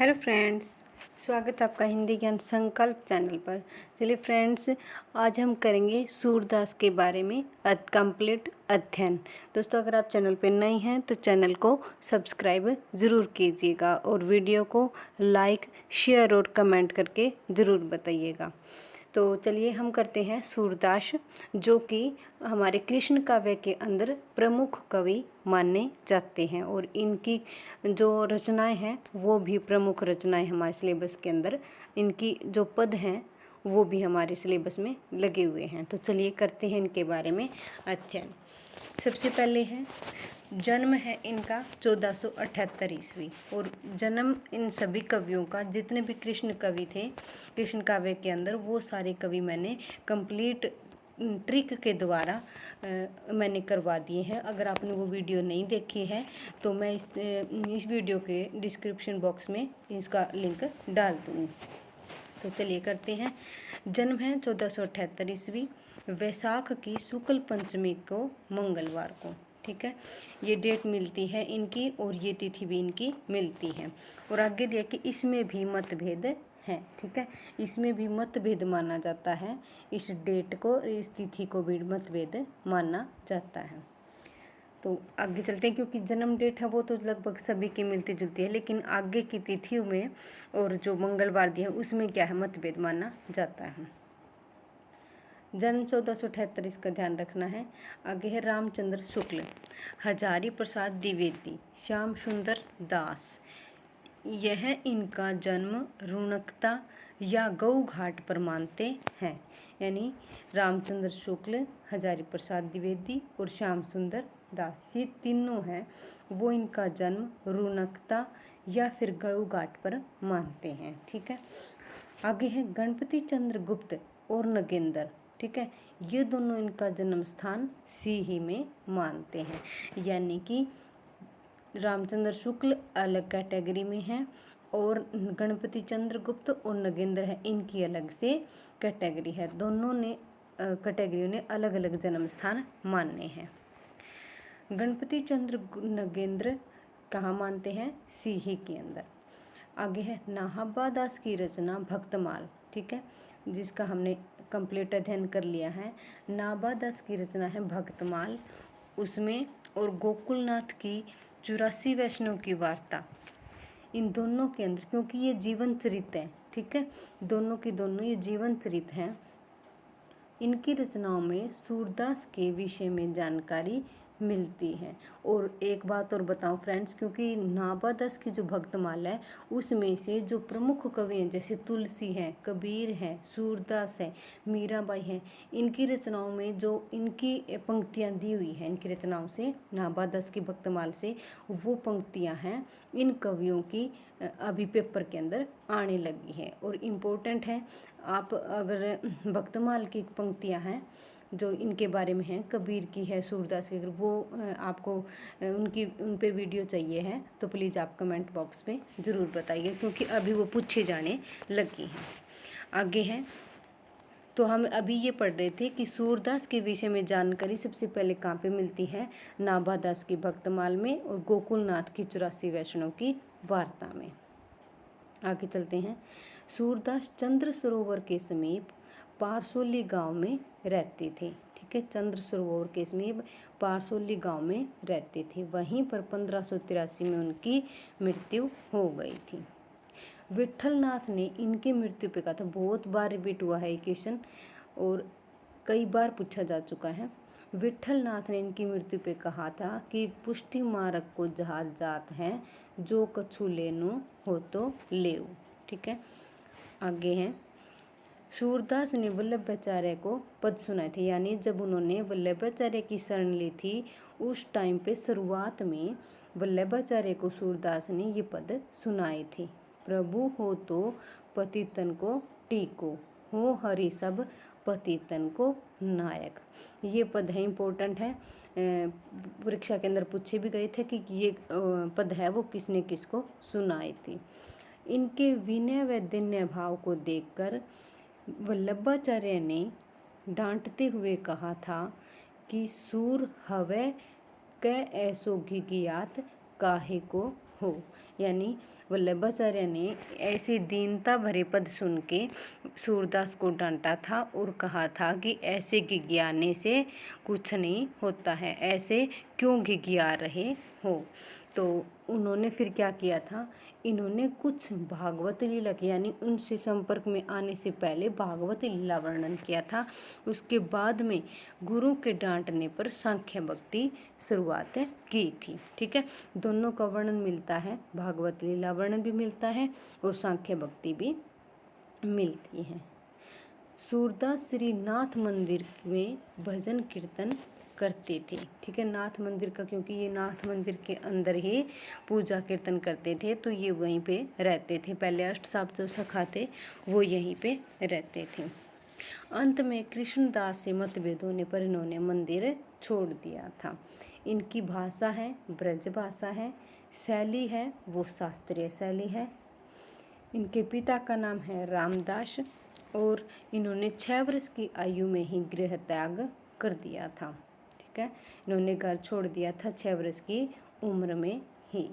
Hello friends, स्वागत है आपका हिंदी ज्ञान संकल्प चैनल पर। चलिए फ्रेंड्स, आज हम करेंगे सूरदास के बारे में कंप्लीट अध्ययन। दोस्तों, अगर आप चैनल पर नए हैं तो चैनल को सब्सक्राइब ज़रूर कीजिएगा और वीडियो को लाइक, शेयर और कमेंट करके ज़रूर बताइएगा। तो चलिए हम करते हैं सूरदास, जो कि हमारे कृष्ण काव्य के अंदर प्रमुख कवि माने जाते हैं और इनकी जो रचनाएं हैं वो भी प्रमुख रचनाएं हमारे सिलेबस के अंदर, इनकी जो पद हैं वो भी हमारे सिलेबस में लगे हुए हैं। तो चलिए करते हैं इनके बारे में अध्ययन। सबसे पहले है जन्म है इनका 1478 ईस्वी, और जन्म इन सभी कवियों का, जितने भी कृष्ण कवि थे कृष्ण काव्य के अंदर, वो सारे कवि मैंने कंप्लीट ट्रिक के द्वारा मैंने करवा दिए हैं। अगर आपने वो वीडियो नहीं देखी है तो मैं इस वीडियो के डिस्क्रिप्शन बॉक्स में इसका लिंक डाल दूँगी। तो चलिए करते हैं। जन्म है 1478 ईस्वी, वैशाख की शुक्ल पंचमी को, मंगलवार को। ठीक है, ये डेट मिलती है इनकी और ये तिथि भी इनकी मिलती है। और आगे दिया कि इसमें भी मतभेद है। ठीक है, इसमें भी मतभेद माना जाता है, इस डेट को, इस तिथि को भी मतभेद माना जाता है। तो आगे चलते हैं, क्योंकि जन्म डेट है वो तो लगभग सभी की मिलती जुलती है, लेकिन आगे की तिथियों में और जो मंगलवार दिए हैं उसमें क्या है, मतभेद माना जाता है। जन्म 1478, इसका ध्यान रखना है। आगे है रामचंद्र शुक्ल, हजारी प्रसाद द्विवेदी, श्याम सुंदर दास। यह इनका जन्म रुणकता या गऊ घाट पर मानते हैं। यानी रामचंद्र शुक्ल, हजारी प्रसाद द्विवेदी और श्याम सुंदर दास, ये तीनों हैं वो इनका जन्म रुणकता या फिर गऊ घाट पर मानते हैं। ठीक है, आगे है गणपति चंद्र गुप्त और नगेंद्र। ठीक है, ये दोनों इनका जन्म स्थान सीही में मानते हैं। यानी कि रामचंद्र शुक्ल अलग कैटेगरी में हैं और गणपति चंद्र गुप्त और नगेंद्र है, इनकी अलग से कैटेगरी है। दोनों ने कैटेगरियों ने अलग अलग जन्म स्थान माने हैं। गणपति चंद्र नगेंद्र कहाँ मानते हैं, सीही के अंदर। आगे है नाहब्बा दास की रचना भक्तमाल। ठीक है, जिसका हमने कंप्लीट अध्ययन कर लिया है। नाहब्बा दास की रचना है भक्तमाल, उसमें, और गोकुलनाथ की 84 वैष्णव की वार्ता, इन दोनों के अंदर, क्योंकि ये जीवन चरित है। ठीक है, दोनों की दोनों ये जीवन चरित हैं। इनकी रचनाओं में सूरदास के विषय में जानकारी मिलती है। और एक बात और बताऊं फ्रेंड्स, क्योंकि नाहब्बा दास की जो भक्तमाला है उसमें से जो प्रमुख कवि हैं, जैसे तुलसी हैं, कबीर हैं, सूरदास हैं, मीराबाई हैं, इनकी रचनाओं में जो इनकी पंक्तियां दी हुई हैं, इनकी रचनाओं से, नाहब्बा दास की भक्तमाल से, वो पंक्तियां हैं इन कवियों की अभी पेपर के अंदर आने लगी है और इम्पोर्टेंट है। आप अगर भक्तमाल की पंक्तियां हैं जो इनके बारे में है, कबीर की है, सूरदास की, अगर वो आपको उन पे वीडियो चाहिए है तो प्लीज़ आप कमेंट बॉक्स में ज़रूर बताइए, क्योंकि अभी वो पूछे जाने लगी हैं। आगे है, तो हम अभी ये पढ़ रहे थे कि सूरदास के विषय में जानकारी सबसे पहले कहाँ पे मिलती है, नाहब्बा दास की भक्तमाल में और गोकुलनाथ की 84 वैष्णव की वार्ता में। आगे चलते हैं। सूरदास चंद्र सरोवर के समीप पारसोली गांव में रहते थे। ठीक है, चंद्र सरोवर के समीप पारसोली गांव में रहते थे। वहीं पर 1583 में उनकी मृत्यु हो गई थी। विठलनाथ ने इनकी मृत्यु पे कहा था, बहुत बार रिपीट हुआ है ये क्वेश्चन और कई बार पूछा जा चुका है। विठलनाथ ने इनकी मृत्यु पे कहा था कि पुष्टि मार्ग को जहाज जात है, जो कछु लेनो हो तो लेओ। ठीक है, आगे हैं, सूरदास ने वल्लभाचार्य को पद सुनाए थे। यानी जब उन्होंने वल्लभाचार्य की शरण ली थी उस टाइम पे शुरुआत में वल्लभाचार्य को सूरदास ने ये पद सुनाए थे। प्रभु हो तो पतितन को टीको, हो हरि सब पतितन को नायक। ये पद है, इम्पोर्टेंट है, परीक्षा के अंदर पूछे भी गए थे कि ये पद है वो किसने किसको सुनाई थी। इनके विनय व दिन्य भाव को देखकर वल्लभाचार्य ने डांटते हुए कहा था कि सूर हवे कै ऐसो घिघियात काहे को हो। यानी वल्लभाचार्य ने ऐसी दीनता भरे पद सुन के सूरदास को डांटा था और कहा था कि ऐसे गिगियाने से कुछ नहीं होता है, ऐसे क्यों गिगिया रहे हो। तो उन्होंने फिर क्या किया था, इन्होंने कुछ भागवत लीला की, यानी उनसे संपर्क में आने से पहले भागवत लीला वर्णन किया था। उसके बाद में गुरु के डांटने पर सांख्य भक्ति शुरुआत की थी। ठीक है, दोनों का वर्णन मिलता है, भागवत लीला वर्णन भी मिलता है और सांख्य भक्ति भी मिलती है। सूरदास श्री नाथ मंदिर में भजन कीर्तन करते थे। ठीक है, नाथ मंदिर का, क्योंकि ये नाथ मंदिर के अंदर ही पूजा कीर्तन करते थे, तो ये वहीं पे रहते थे। पहले अष्टसाप जो सखा थे वो यहीं पे रहते थे। अंत में कृष्णदास से मतभेद होने पर इन्होंने मंदिर छोड़ दिया था। इनकी भाषा है ब्रज भाषा है, शैली है वो शास्त्रीय शैली है। इनके पिता का नाम है रामदास और इन्होंने 6 वर्ष की आयु में ही गृह त्याग कर दिया था। ठीक है, इन्होंने घर छोड़ दिया था 6 वर्ष की उम्र में ही।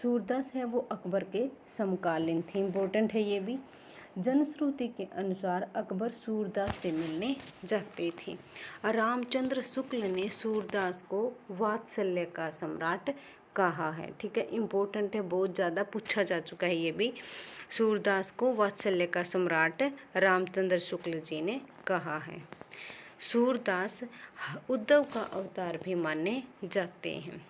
सूरदास है वो अकबर के समकालीन थे, इम्पोर्टेंट है ये भी। जनश्रुति के अनुसार अकबर सूरदास से मिलने जाते थे। रामचंद्र शुक्ल ने सूरदास को वात्सल्य का सम्राट कहा है। ठीक है, इम्पोर्टेंट है, बहुत ज़्यादा पूछा जा चुका है ये भी। सूरदास को वात्सल्य का सम्राट रामचंद्र शुक्ल जी ने कहा है। सूरदास उद्धव का अवतार भी माने जाते हैं।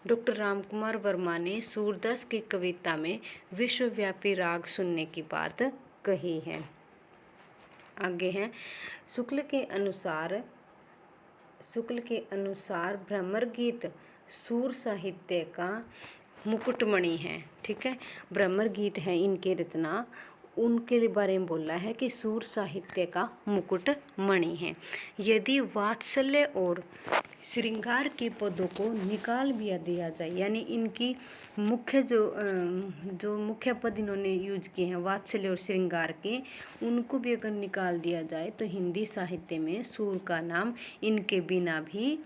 डॉक्टर रामकुमार वर्मा ने सूरदास की कविता में विश्वव्यापी राग सुनने की बात कही है। आगे है, शुक्ल के अनुसार भ्रमर गीत सूर साहित्य का मुकुटमणि है। ठीक है, भ्रमर गीत है इनके रचना, उनके बारे में बोला है कि सूर साहित्य का मुकुट मणि है। यदि वात्सल्य और श्रृंगार के पदों को निकाल भी दिया जाए, यानी इनकी मुख्य जो मुख्य पद इन्होंने यूज किए हैं वात्सल्य और श्रृंगार के, उनको भी अगर निकाल दिया जाए तो हिंदी साहित्य में सूर का नाम इनके बिना भी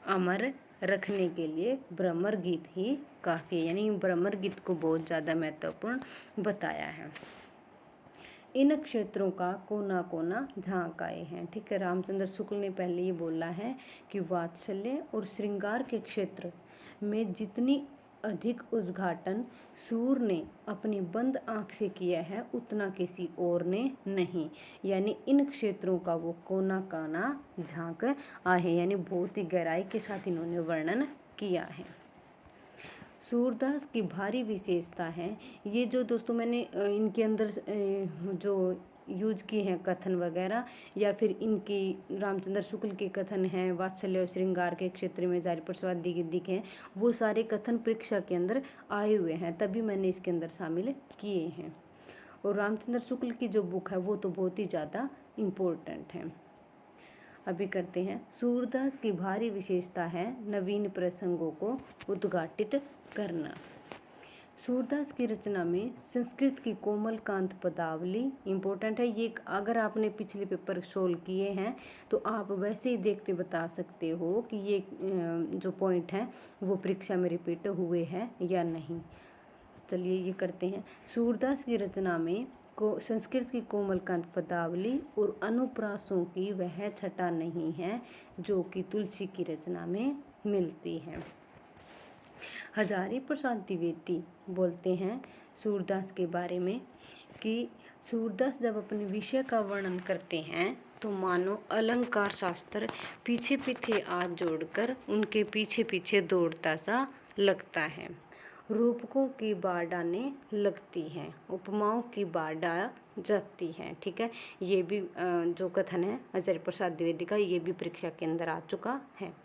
अमर रखने के लिए भ्रमर गीत ही काफ़ी है। यानी भ्रमर गीत को बहुत ज़्यादा महत्वपूर्ण बताया है। इन क्षेत्रों का कोना कोना झांक आए हैं। ठीक है, रामचंद्र शुक्ल ने पहले ये बोला है कि वात्सल्य और श्रृंगार के क्षेत्र में जितनी अधिक उद्घाटन सूर ने अपनी बंद आंख से किया है उतना किसी और ने नहीं। यानी इन क्षेत्रों का वो कोना कोना झांक आए हैं, यानी बहुत ही गहराई के साथ इन्होंने वर्णन किया है। सूरदास की भारी विशेषता है, ये जो दोस्तों मैंने इनके अंदर जो यूज किए हैं कथन वगैरह, या फिर इनकी रामचंद्र शुक्ल के कथन हैं वात्सल्य और श्रृंगार के क्षेत्र में जारी प्रसाद दिखे हैं, वो सारे कथन परीक्षा के अंदर आए हुए हैं, तभी मैंने इसके अंदर शामिल किए हैं। और रामचंद्र शुक्ल की जो बुक है वो तो बहुत ही ज़्यादा इम्पोर्टेंट है। अभी करते हैं, सूरदास की भारी विशेषता है नवीन प्रसंगों को उद्घाटित करना। सूरदास की रचना में संस्कृत की कोमल कांत पदावली इम्पोर्टेंट है। ये अगर आपने पिछले पेपर सोल्व किए हैं तो आप वैसे ही देखते बता सकते हो कि ये जो पॉइंट है वो परीक्षा में रिपीट हुए हैं या नहीं। चलिए ये करते हैं। सूरदास की रचना में संस्कृत की कोमल कांत पदावली और अनुप्रासों की वह छटा नहीं है जो कि तुलसी की रचना में मिलती है। हजारी प्रसाद द्विवेदी बोलते हैं सूरदास के बारे में कि सूरदास जब अपने विषय का वर्णन करते हैं तो मानो अलंकार शास्त्र पीछे पीछे हाथ जोड़कर उनके पीछे पीछे दौड़ता सा लगता है। रूपकों की बाढ़ आने लगती है, उपमाओं की बाढ़ आ जाती है। ठीक है, ये भी जो कथन है हजारी प्रसाद द्विवेदी का, ये भी परीक्षा के अंदर आ चुका है।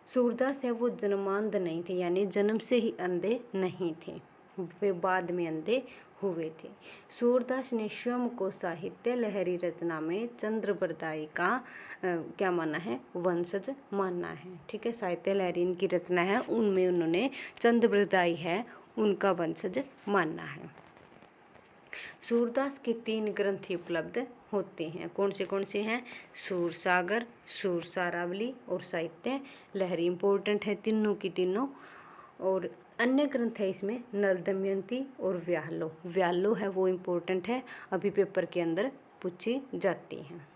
सूरदास है वो जन्मांध नहीं थे, यानी जन्म से ही अंधे नहीं थे, वे बाद में अंधे हुए थे। सूरदास ने स्वयं को साहित्य लहरी रचना में चंद्रबरदाई का क्या माना है, वंशज माना है। ठीक है, साहित्य लहरी इनकी रचना है, उनमें उन्होंने चंद्रबरदाई है उनका वंशज माना है। सूरदास के 3 ग्रंथ उपलब्ध होते हैं, कौन से हैं, सूरसागर, सूरसारावली और साहित्य लहरी। इम्पोर्टेंट है तीनों की तीनों। और अन्य ग्रंथ है इसमें नल दमयंती और व्यालो। व्यालो है वो इम्पोर्टेंट है, अभी पेपर के अंदर पूछी जाती हैं।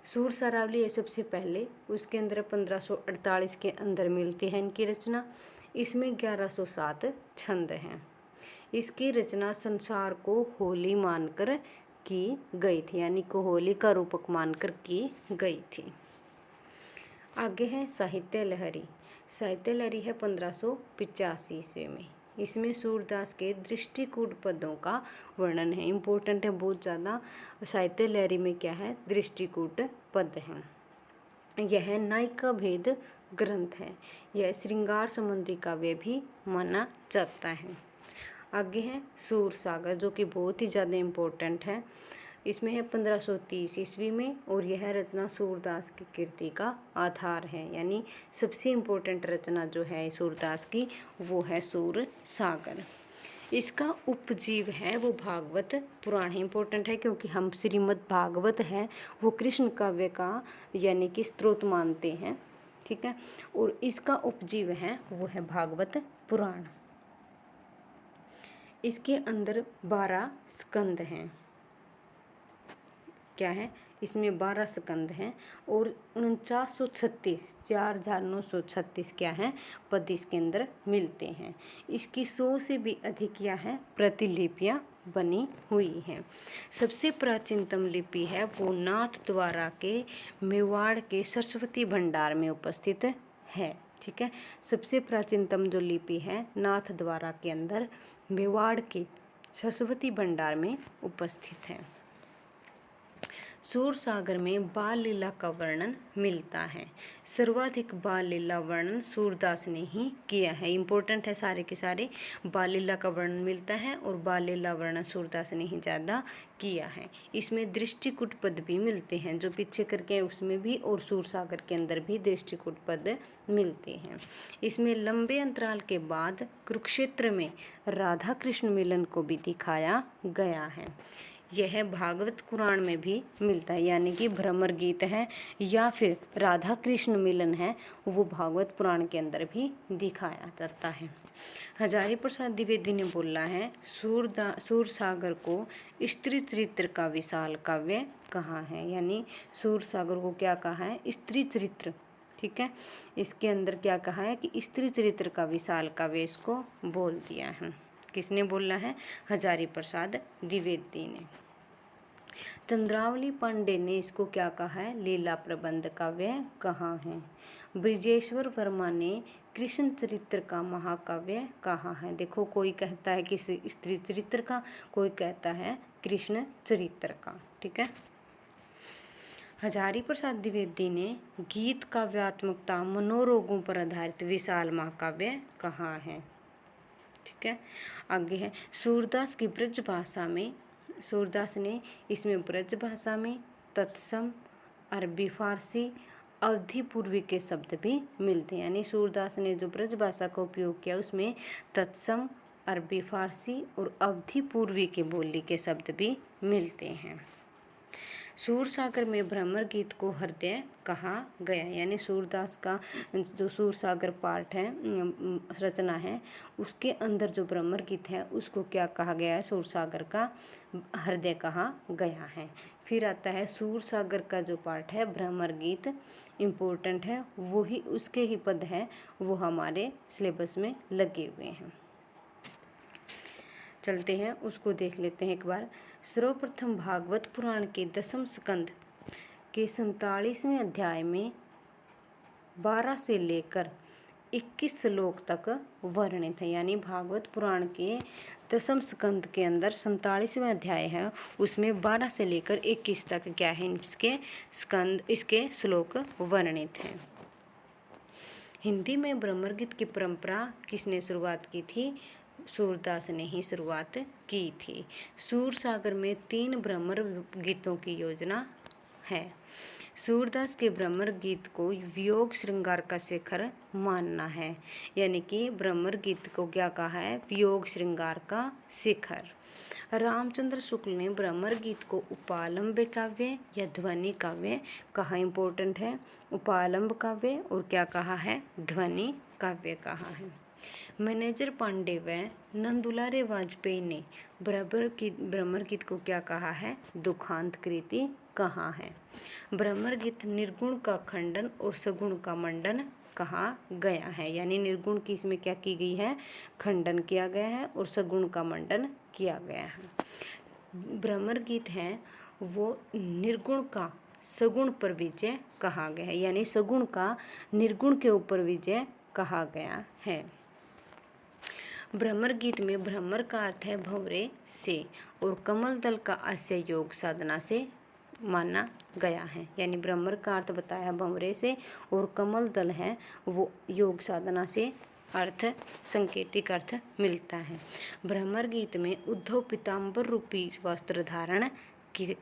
सूर सरावली है सबसे पहले, उसके अंदर 1548 के अंदर मिलती है इनकी रचना। इसमें 1107 छंद हैं। इसकी रचना संसार को होली मानकर की गई थी, यानी को होली का रूपक मानकर की गई थी। आगे है साहित्य लहरी। साहित्य लहरी है 1585 ईस्वी में। इसमें सूरदास के दृष्टिकूट पदों का वर्णन है, इम्पोर्टेंट है बहुत ज़्यादा। साहित्य लहरी में क्या है, दृष्टिकूट पद हैं। यह नायिका भेद ग्रंथ है। यह श्रृंगार संबंधी काव्य भी माना जाता है। आगे है सूर सागर, जो कि बहुत ही ज़्यादा इम्पोर्टेंट है। इसमें है 1530 ईस्वी में, और यह रचना सूरदास की कीर्ति का आधार है, यानी सबसे इम्पोर्टेंट रचना जो है सूरदास की वो है सूर सागर। इसका उपजीव है वो भागवत पुराण है, इम्पोर्टेंट है क्योंकि हम श्रीमद् भागवत है वो कृष्ण काव्य का यानी कि स्रोत मानते हैं, ठीक है। और इसका उपजीव है वो है भागवत पुराण। इसके अंदर 12 स्कंद हैं। क्या है, इसमें 12 स्कंद हैं और 4936 4936 क्या है पद इसके अंदर मिलते हैं। इसकी 100 से भी अधिक क्या है प्रतिलिपियाँ बनी हुई हैं। सबसे प्राचीनतम लिपि है वो नाथ द्वारा के मेवाड़ के सरस्वती भंडार में उपस्थित है, ठीक है। सबसे प्राचीनतम जो लिपि है नाथ द्वारा के अंदर मेवाड़ के सरस्वती भंडार में उपस्थित है। सूर सागर में बाल लीला का वर्णन मिलता है। सर्वाधिक बाल लीला वर्णन सूरदास ने ही किया है, इम्पोर्टेंट है सारे के सारे। बाल लीला का वर्णन मिलता है और बाल लीला वर्णन सूरदास ने ही ज़्यादा किया है। इसमें दृष्टिकूट पद भी मिलते हैं, जो पीछे करके उसमें भी और सूर सागर के अंदर भी दृष्टिकूट पद मिलते हैं। इसमें लंबे अंतराल के बाद कुरुक्षेत्र में राधा कृष्ण मिलन को भी दिखाया गया है। यह भागवत पुराण में भी मिलता है, यानी कि भ्रमर गीत है या फिर राधा कृष्ण मिलन है वो भागवत पुराण के अंदर भी दिखाया जाता है। हजारी प्रसाद द्विवेदी ने बोला है सूर सागर को स्त्री चरित्र का विशाल काव्य कहा है, यानी सूर सागर को क्या कहा है, स्त्री चरित्र, ठीक है। इसके अंदर क्या कहा है कि स्त्री चरित्र का विशाल काव्य इसको बोल दिया है। किसने बोला है, हजारी प्रसाद द्विवेदी ने। चंद्रावली पांडे ने इसको क्या कहा है, लीला प्रबंध काव्य कहा है। ब्रिजेश्वर वर्मा ने कृष्ण चरित्र का महाकाव्य कहा है। देखो कोई कहता है कि स्त्री चरित्र का, कोई कहता है कृष्ण चरित्र का, ठीक है। हजारी प्रसाद द्विवेदी ने गीत काव्यात्मकता मनोरोगों पर आधारित विशाल महाकाव्य कहा है, ठीक है। आगे है सूरदास की ब्रज भाषा में, सूरदास ने इसमें ब्रज भाषा में तत्सम, अरबी फारसी, अवधि पूर्वी के शब्द भी मिलते हैं, यानी सूरदास ने जो ब्रज भाषा का उपयोग किया उसमें तत्सम, अरबी फारसी और अवधि पूर्वी के बोली के शब्द भी मिलते हैं। सूर सागर में भ्रमर गीत को हृदय कहा गया, यानी सूरदास का जो सूर सागर पार्ट है रचना है उसके अंदर जो भ्रमर गीत है उसको क्या कहा गया है, सूर सागर का हृदय कहा गया है। फिर आता है सूर सागर का जो पार्ट है भ्रमर गीत, इम्पोर्टेंट है, वो ही उसके ही पद है वो हमारे सिलेबस में लगे हुए हैं। चलते हैं उसको देख लेते हैं एक बार। सर्वप्रथम भागवत पुराण के 10वें स्कंद के 47वें अध्याय में 12 से लेकर 21 श्लोक तक वर्णित है, यानी भागवत पुराण के 10वें स्कंद के अंदर 47वां अध्याय है, उसमें 12 से लेकर 21 तक क्या है इसके श्लोक वर्णित हैं। हिंदी में भ्रमर गीत की परंपरा किसने शुरुआत की थी, सूरदास ने ही शुरुआत की थी। सूर सागर में 3 भ्रमर गीतों की योजना है। सूरदास के भ्रमर गीत को वियोग श्रृंगार का शिखर मानना है, यानी कि भ्रमर गीत को क्या कहा है, वियोग श्रृंगार का शिखर। रामचंद्र शुक्ल ने भ्रमर गीत को उपालंब काव्य या ध्वनि काव्य कहा, इम्पोर्टेंट है, उपालंब काव्य और क्या कहा है, ध्वनि काव्य कहा है। मैनेजर पांडे व नंदुलारे वाजपेयी ने भ्रमर गीत को क्या कहा है? दुखांत कृति कहा है। भ्रमर गीत निर्गुण का खंडन और सगुण का मंडन कहा गया है। यानी निर्गुण की इसमें क्या की गई है? खंडन किया गया है और सगुण का मंडन किया गया है। भ्रमर गीत है वो निर्गुण का सगुण पर विजय कहा गया है। यानी सगुण का निर्गुण के ऊपर विजय कहा गया है। भ्रमर गीत में भ्रमर का अर्थ है भंवरे से और कमल दल का आशय योग साधना से माना गया है। यानी भ्रमर का अर्थ बताया भंवरे से और कमल दल है वो योग साधना से अर्थ संकेतिक अर्थ मिलता है। भ्रमर गीत में उद्धव पीताम्बर रूपी वस्त्र धारण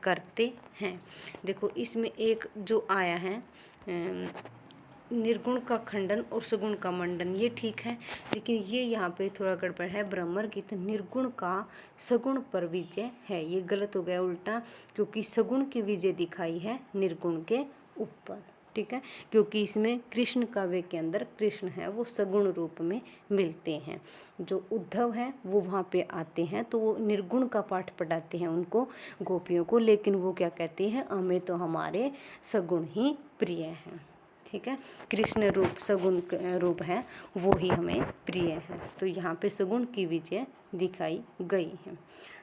करते हैं। देखो इसमें एक जो आया है निर्गुण का खंडन और सगुण का मंडन, ये ठीक है, लेकिन ये यहाँ पे थोड़ा गड़बड़ है। भ्रमर गीत निर्गुण का सगुण पर विजय है, ये गलत हो गया उल्टा, क्योंकि सगुण की विजय दिखाई है निर्गुण के ऊपर। ठीक है, क्योंकि इसमें कृष्ण काव्य के अंदर कृष्ण है वो सगुण रूप में मिलते हैं। जो उद्धव है वो वहाँ पे आते हैं तो वो निर्गुण का पाठ पढ़ाते हैं उनको, गोपियों को, लेकिन वो क्या कहते हैं? हमें तो हमारे सगुण ही प्रिय हैं। ठीक है, कृष्ण रूप सगुण रूप है वो ही हमें प्रिय है। तो यहाँ पे सगुण की विजय दिखाई गई है।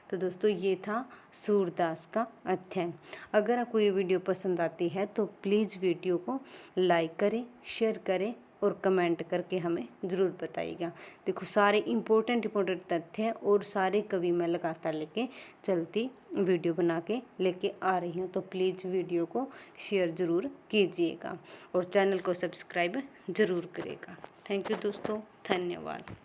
तो दोस्तों ये था सूरदास का अध्ययन। अगर आपको ये वीडियो पसंद आती है तो प्लीज़ वीडियो को लाइक करें, शेयर करें और कमेंट करके हमें ज़रूर बताइएगा। देखो सारे इम्पोर्टेंट तथ्य और सारे कवि मैं लगातार लेके चलती वीडियो बना के लेके आ रही हूँ। तो प्लीज़ वीडियो को शेयर ज़रूर कीजिएगा और चैनल को सब्सक्राइब ज़रूर करेगा। थैंक यू दोस्तों, धन्यवाद।